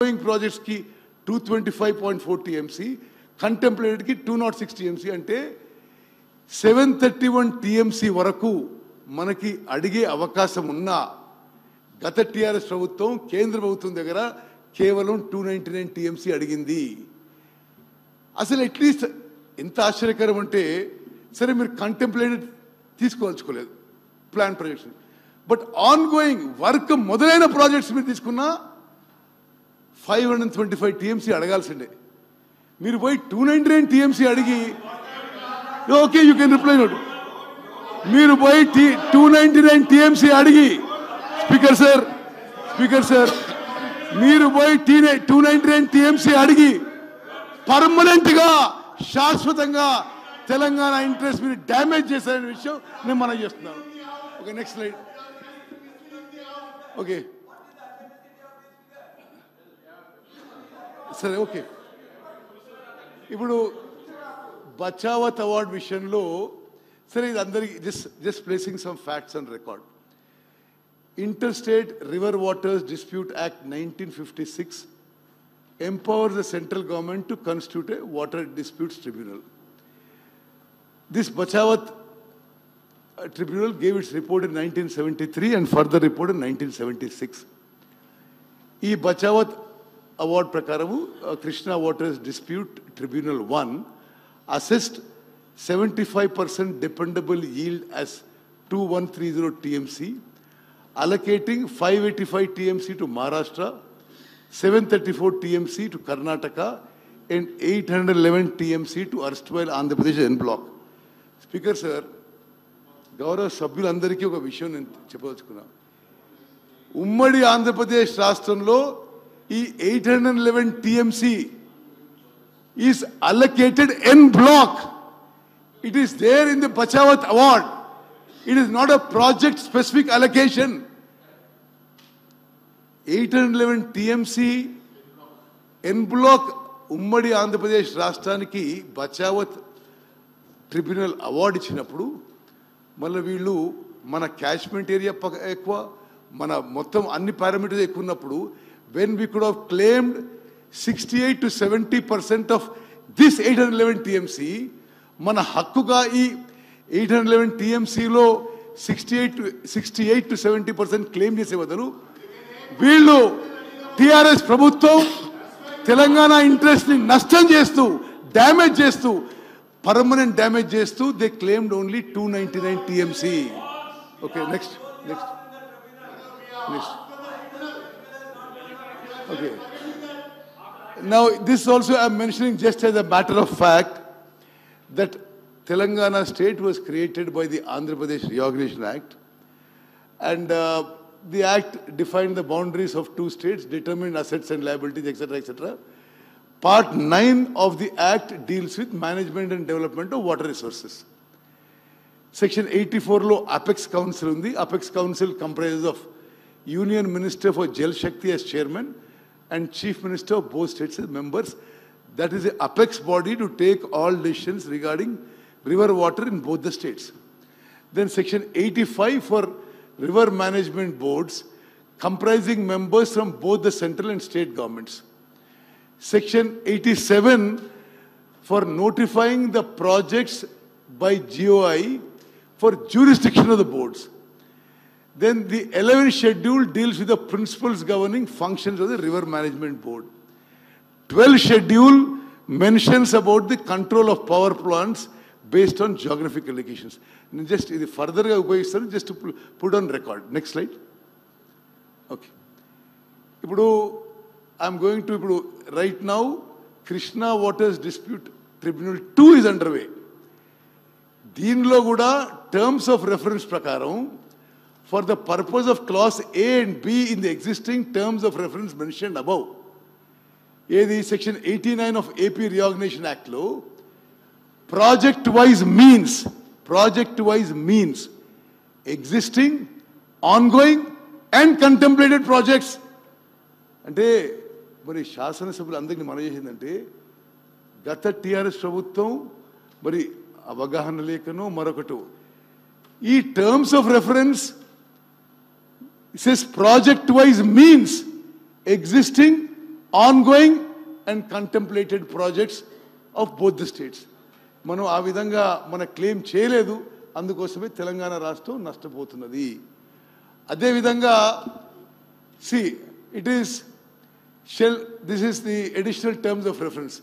ongoing projects ki 225.4 TMC, contemplated ki 206 TMC ante 731 TMC వరకు మనకి అడిగే అవకాశం ఉన్నా గత టిఆర్ఎస్ ప్రభుత్వం కేంద్ర ప్రభుత్వం దగ్గర కేవలం 299 TMC అడిగింది. అసలు అట్లీస్ట్ ఎంత ఆశ్చర్యకరం అంటే సరే మీరు కంటెంప్లేటెడ్ తీసుకోవాల్చుకోలేదు plan projection, but ongoing work మొదలైన ప్రాజెక్ట్స్ మీరు తీసుకున్నా 525 TMC అడగాల్సిందే. మీరు పోయి 299 TMC అడిగి okay you can reply note. మీరు పోయి 299 TMC అడిగి స్పీకర్ సార్ మీరు పోయి 299 TMC అడిగి పర్మనెంట్ గా శాశ్వతంగా తెలంగాణ ఇంట్రెస్ట్ మీరు డ్యామేజ్ చేశారనే విషయం నేను మనం చేస్తున్నాను. Okay next slide. ఓకే సరే ఓకే. ఇప్పుడు బచావత్ అవార్డ్ విషయంలో సరే ఇది అందరికి just placing some facts and record. Interstate River Waters Dispute Act 1956 empowers the central government to constitute a water disputes tribunal. This Bachawat tribunal gave its report in 1973 and further report in 1976. ఈ Bachawat award prakaramu Krishna Waters Dispute Tribunal 1 assessed 75% dependable yield as 2130 TMC, allocating 585 TMC to Maharashtra, 734 TMC to Karnataka, and 811 TMC to erstwhile Andhra Pradesh en block. Speaker sir, గౌరవ సభ్యులందరికీ ఒక విషయం నేను చెప్పదలుచుకున్నా. ఉమ్మడి ఆంధ్రప్రదేశ్ రాష్ట్రంలో ఈ 811 TMC is allocated en block. It is there in the Bachawat award. It is not a project specific allocation. 811 TMC en block ఉమ్మడి ఆంధ్రప్రదేశ్ రాష్ట్రానికి బచావత్ ట్రిబ్యునల్ అవార్డు ఇచ్చినప్పుడు మళ్ళీ వీళ్ళు మన క్యాచ్మెంట్ ఏరియా ఎక్కువ, మన మొత్తం అన్ని పారామీటర్స్ ఎక్కువ ఉన్నప్పుడు when we could have claimed 68 to 70% of this 811 TMC, మన హక్కుగా ఈ 811 TMCలో 68 to 70% క్లెయిమ్ చేసే బదులు వీళ్ళు టిఆర్ఎస్ ప్రభుత్వం తెలంగాణ ఇంట్రెస్ట్ ని నష్టం చేస్తూ డ్యామేజ్ చేస్తూ పర్మనెంట్ డ్యామేజ్ చేస్తూ they claimed only 299 TMC. Okay next. Okay. Now this also I am mentioning just as a matter of fact that Telangana state was created by the Andhra Pradesh Reorganization Act, and the act defined the boundaries of two states, determined assets and liabilities, etc., etc. Part 9 of the act deals with management and development of water resources. Section 84 lo Apex Council undi. Apex Council comprises of Union Minister for Jal Shakti as chairman and Chief Minister of both states as members. That is the apex body to take all decisions regarding river water in both the states. Then Section 85 for river management boards comprising members from both the central and state governments. Section 87 for notifying the projects by GOI for jurisdiction of the boards. Then the 11th schedule deals with the principles governing functions of the river management board. 12th schedule mentions about the control of power plants based on geographical locations. Just further just to put on record. Next slide. Okay. I'm going to right now Krishna Waters Dispute Tribunal 2 is underway. Deenlo kuda terms of reference prakaram for the purpose of clause A and B in the existing terms of reference mentioned above. The Section 89 of AP Reorganization Act lo project-wise means existing, ongoing and contemplated projects. అంటే మరి శాసనసభ్యులు అందరికీ మనం చేసిందంటే గత TRS ప్రభుత్వం మరి అవగాహన లేకనో మరొకటో ఈ terms of reference says project-wise means existing, ongoing and contemplated projects of both the states. మనం ఆ విధంగా మన క్లెయిమ్ చేయలేదు, అందుకోసమే తెలంగాణ రాష్ట్రం నష్టపోతున్నది. అదేవిధంగా this is the additional terms of reference.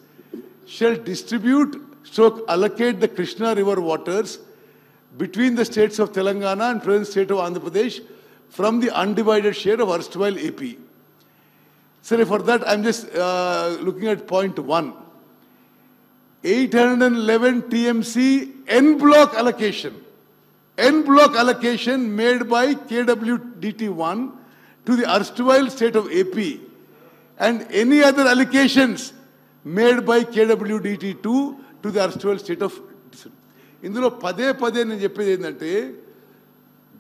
Shall distribute/allocate the Krishna river waters between the states of Telangana and present state of Andhra Pradesh from the undivided share of erstwhile AP. So for that, I'm just looking at point 1. 811 TMC N block allocation made by KWDT1 to the erstwhile state of AP, and any other allocations made by KWDT2 to the erstwhile state of. ఇందులో పదే నేను చెప్పేది ఏంటంటే,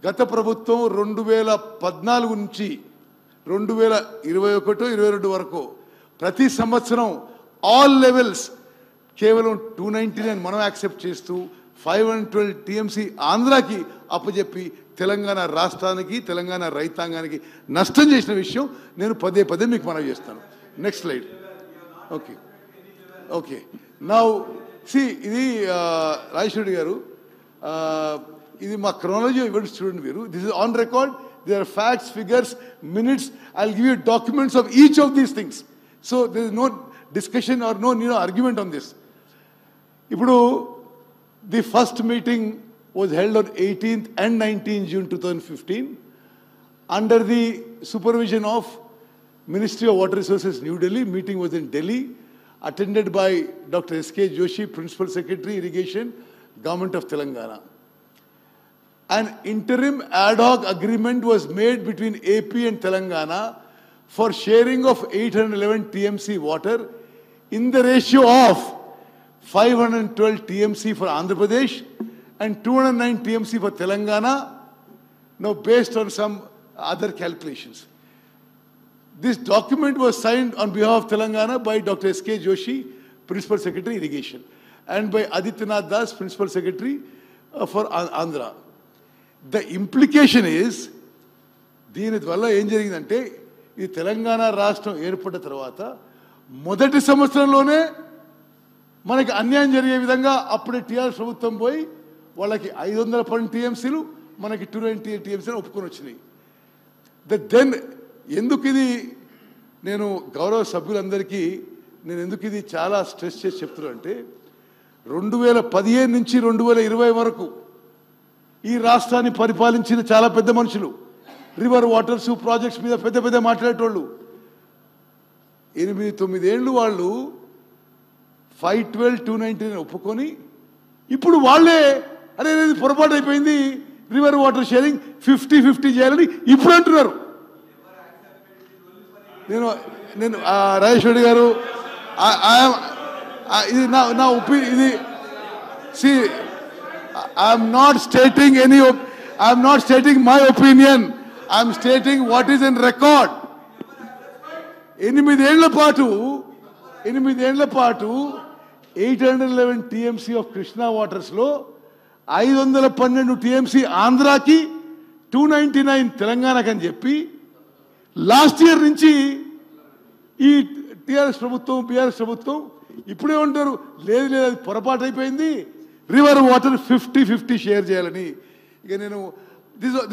గత ప్రభుత్వం 2014 నుంచి 2021-22 వరకు ప్రతి సంవత్సరం ఆల్ లెవెల్స్ కేవలం 299 మనం యాక్సెప్ట్ చేస్తూ 512 టీఎంసీ ఆంధ్రాకి అప్పచెప్పి తెలంగాణ రాష్ట్రానికి, తెలంగాణ రైతాంగానికి నష్టం చేసిన విషయం నేను పదే మీకు మనవి చేస్తాను. Next slide. ఓకే నౌ ఇది రాజేశ్వరి గారు, ఇది మా క్రోనాలజీ ఈవెంట్స్ చూడండి మీరు. This is on record. There are facts, figures, minutes. I'll give you documents of each of these things. So there is no discussion or no argument on this. Ipudu, the first meeting was held on 18th and 19th June 2015 under the supervision of Ministry of Water Resources, New Delhi. Meeting was in Delhi, attended by Dr. S.K. Joshi, Principal Secretary, Irrigation, Government of Telangana. An interim ad hoc agreement was made between AP and Telangana for sharing of 811 TMC water in the ratio of 512 TMC for Andhra Pradesh and 209 TMC for Telangana, now based on some other calculations. This document was signed on behalf of Telangana by Dr. S.K. Joshi, Principal Secretary, Irrigation, and by Adityanath Das, Principal Secretary for Andhra. The implication is, దీని వల్ల ఏం జరిగిందంటే, ఈ తెలంగాణ రాష్ట్రం ఏర్పడిన తర్వాత మొదటి సంవత్సరంలోనే మనకి అన్యాయం జరిగే విధంగా అప్పుడే టీఆర్ఎస్ ప్రభుత్వం పోయి వాళ్ళకి 512 టీఎంసీలు, మనకి 290 టీఎంసీలు ఒప్పుకొని వచ్చినాయి. దెన్ ఎందుకు ఇది, నేను గౌరవ సభ్యులందరికీ నేను ఎందుకు ఇది చాలా స్ట్రెస్ చేసి చెప్తున్నాను అంటే, 2015 నుంచి 2020 వరకు ఈ రాష్ట్రాన్ని పరిపాలించిన చాలా పెద్ద మనుషులు, రివర్ వాటర్స్ ప్రాజెక్ట్స్ మీద పెద్ద మాట్లాడేటోళ్ళు, 8-9 ఏళ్ళు వాళ్ళు 512, 290 ఒప్పుకొని ఇప్పుడు వాళ్ళే అరే పొరపాటు అయిపోయింది, రివర్ వాటర్ షేరింగ్ 50-50 చేయాలని ఇప్పుడు అంటున్నారు. నేను రాజేశ్వరి గారు, ఇది నా ఒపీనియన్. ఇది I'm not stating my opinion. I'm stating what is in record. 8 ఏళ్ల పాటు 811 TMC of Krishna waters లో 512 TMC ఆంధ్రాకి, 299 తెలంగాణకి అని చెప్పి లాస్ట్ ఇయర్ నుంచి ఈ టీఆర్ఎస్ ప్రభుత్వం, బీఆర్ఎస్ ప్రభుత్వం ఇప్పుడే ఉంటారు, లేదు అది పొరపాటు అయిపోయింది, రివర్ వాటర్ 50-50 షేర్ చేయాలని. ఇక నేను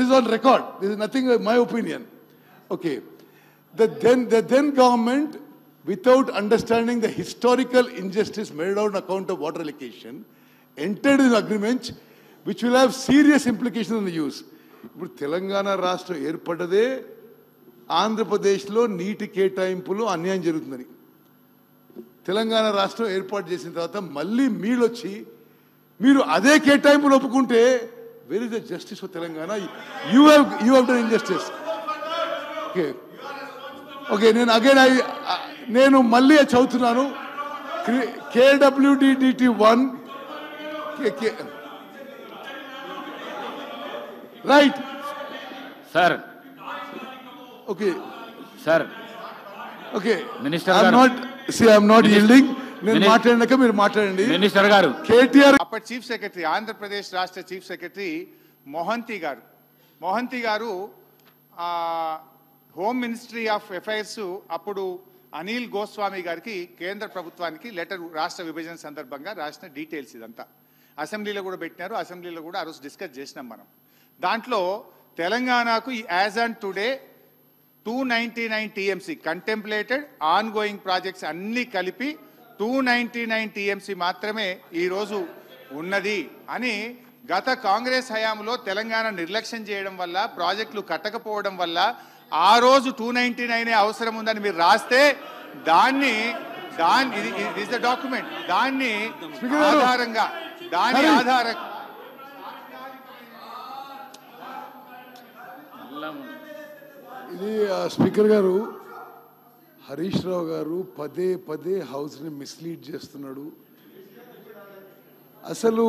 this on record, this is nothing my opinion. Okay, the then government, without understanding the historical injustice made out on account of water allocation, entered in agreements which will have serious implications on the use. ఇప్పుడు తెలంగాణ రాష్ట్రం ఏర్పడ్డదే ఆంధ్రప్రదేశ్లో నీటి కేటాయింపులు అన్యాయం జరుగుతుందని. తెలంగాణ రాష్ట్రం ఏర్పాటు చేసిన తర్వాత మళ్ళీ మీరు అదే కేటాయింపులు ఒప్పుకుంటే, where is the justice for Telangana? You have done injustice. Okay నేను మళ్ళీ చదువుతున్నాను. KWDT1 right sir. Okay sir. Okay minister I'm not yielding. నేను మాట్లాడినాక మీరు మాట్లాడండి. మినిస్టర్ గారు, కేటీఆర్ అప్పటి చీఫ్ సెక్రటరీ, ఆంధ్రప్రదేశ్ రాష్ట్ర చీఫ్ సెక్రటరీ మొహంతి గారు హోమ్ మినిస్ట్రీ ఆఫ్ అఫైర్స్ అప్పుడు అనిల్ గోస్వామి గారికి కేంద్ర ప్రభుత్వానికి లెటర్ రాష్ట్ర విభజన సందర్భంగా రాసిన డీటెయిల్స్ ఇదంతా. అసెంబ్లీలో కూడా పెట్టినారు, అసెంబ్లీలో కూడా ఆ రోజు డిస్కస్ చేసినాం మనం. దాంట్లో తెలంగాణకు as on today 299 TMC contemplated on going projects అన్నీ కలిపి 299 టీఎంసీ మాత్రమే ఈరోజు ఉన్నది అని గత కాంగ్రెస్ హయాంలో తెలంగాణ నిర్లక్ష్యం చేయడం వల్ల, ప్రాజెక్టులు కట్టకపోవడం వల్ల ఆ రోజు 299 అవసరం ఉందని మీరు రాస్తే దాన్ని ఇస్ ద డాక్యుమెంట్, దాని ఆధారంగా ఇది స్పీకర్ గారు, హరీష్ రావు గారు పదే పదే హౌస్ని మిస్లీడ్ చేస్తున్నాడు. అసలు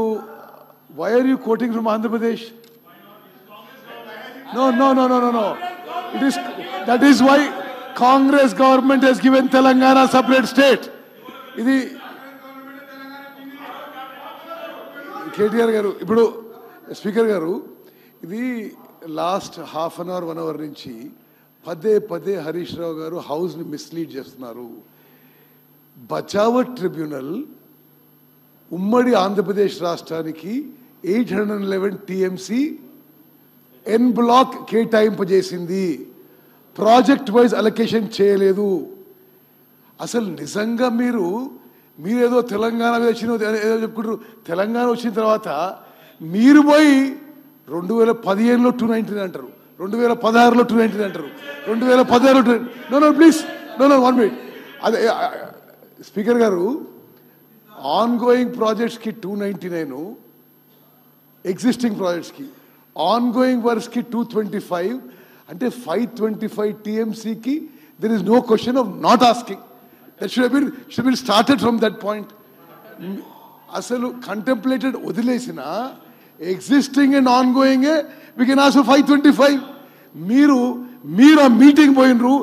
why are you quoting from Andhra Pradesh? No no no no no no it is that is why Congress government has given Telangana separate state. ఇది కేటీఆర్ గారు, ఇప్పుడు స్పీకర్ గారు, ఇది last half an hour 1 hour నుంచి పదే పదే హరీష్ రావు గారు హౌస్ని మిస్లీడ్ చేస్తున్నారు. బచావత్ ట్రిబ్యునల్ ఉమ్మడి ఆంధ్రప్రదేశ్ రాష్ట్రానికి 811 టీఎంసీ ఎన్ బ్లాక్ కేటాయింపజేసింది, ప్రాజెక్ట్ వైజ్ అలొకేషన్ చేయలేదు. అసలు నిజంగా మీరేదో తెలంగాణ వచ్చిన ఏదో చెప్పుకుంటారు. తెలంగాణ వచ్చిన తర్వాత మీరు పోయి 2015లో 219 అంటారు, 2016లో 219 అంటారు, 2016లో no no please no no 1 minute. అదే స్పీకర్ గారు, ఆన్ గోయింగ్ ప్రాజెక్ట్స్కి 299, ఎగ్జిస్టింగ్ ప్రాజెక్ట్స్కి ఆన్ గోయింగ్ వర్క్స్కి 225, అంటే 525 టీఎంసీకి there is no question of not asking. That should been started from that point. అసలు కంటెంప్లేటెడ్ వదిలేసిన ఎగ్జిస్టింగ్ అండ్ ఆన్ గోయింగే వీ కెన్ ఆల్సో 525. మీరు ఆ మీటింగ్ పోయినరు,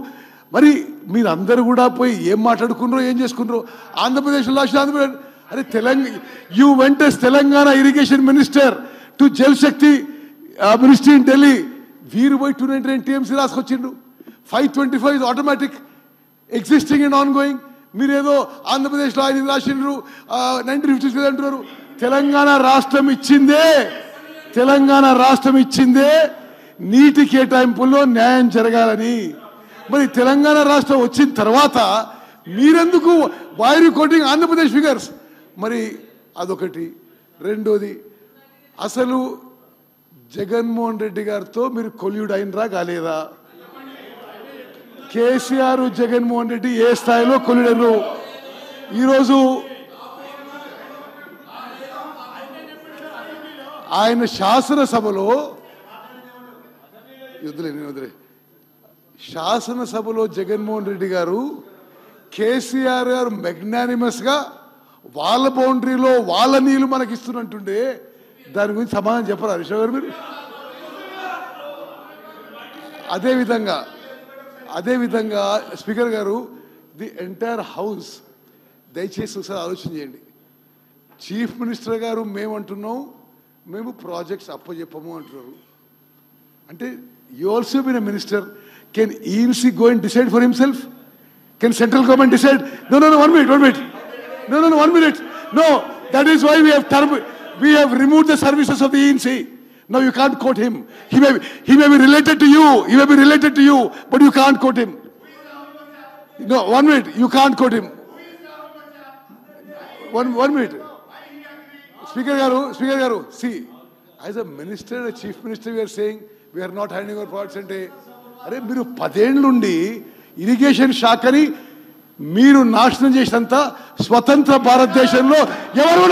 మరి మీరు అందరు కూడా పోయి ఏం మాట్లాడుకున్నారో ఏం చేసుకున్నారో. Andhra Pradesh last Andhra Pradesh, are you went as Telangana irrigation minister to Jal Shakti ministry in Delhi. వీరు పోయి 299 టీఎంసీ రాసుకొచ్చిండ్రు. 525 is automatic, existing and ongoing. మీరేదో ఆంధ్రప్రదేశ్లో ఆయన రాసిండ్రు 1956 అంటున్నారు. తెలంగాణ రాష్ట్రం ఇచ్చిందే నీటి కేటాయింపుల్లో న్యాయం జరగాలని. మరి తెలంగాణ రాష్ట్రం వచ్చిన తర్వాత మీరెందుకు వైర్ కోటింగ్ ఆంధ్రప్రదేశ్ ఫిగర్స్? మరి అదొకటి. రెండోది, అసలు జగన్మోహన్ రెడ్డి గారితో మీరు కొల్యూడ్ అయినరా కాలేదా? కేసీఆర్ జగన్మోహన్ రెడ్డి ఏ స్థాయిలో కొల్యూడరు? ఈరోజు ఆయన శాసనసభలో జగన్మోహన్ రెడ్డి గారు, కేసీఆర్ గారు మెగ్నానిమస్ గా వాళ్ళ బౌండరీలో వాళ్ళ నీళ్లు మనకి ఇస్తున్నట్టుండే దాని గురించి సమాధానం చెప్పరా హరీష్ గారు మీరు? అదేవిధంగా స్పీకర్ గారు, ది ఎంటైర్ హౌస్ దయచేసి ఒకసారి ఆలోచన చేయండి. చీఫ్ మినిస్టర్ గారు మేము ప్రాజెక్ట్స్ అప్పచెప్పము అంటున్నారు. అంటే you also been a minister. Can ENC go and decide for himself? Can central government decide? No, 1 minute. No, 1 minute. No, that is why we have removed the services of the ENC. Now you can't quote him. He may be related to you, but you can't quote him. No, 1 minute. You can't quote him. 1 minute. Speaker garu, see, as a minister, a chief minister, we are saying we are not handing over products ante. అరే మీరు 10 ఏళ్ళ నుండి irrigation శాఖని మీరు నాశనం చేసినంత స్వతంత్ర భారతదేశంలో ఎవరు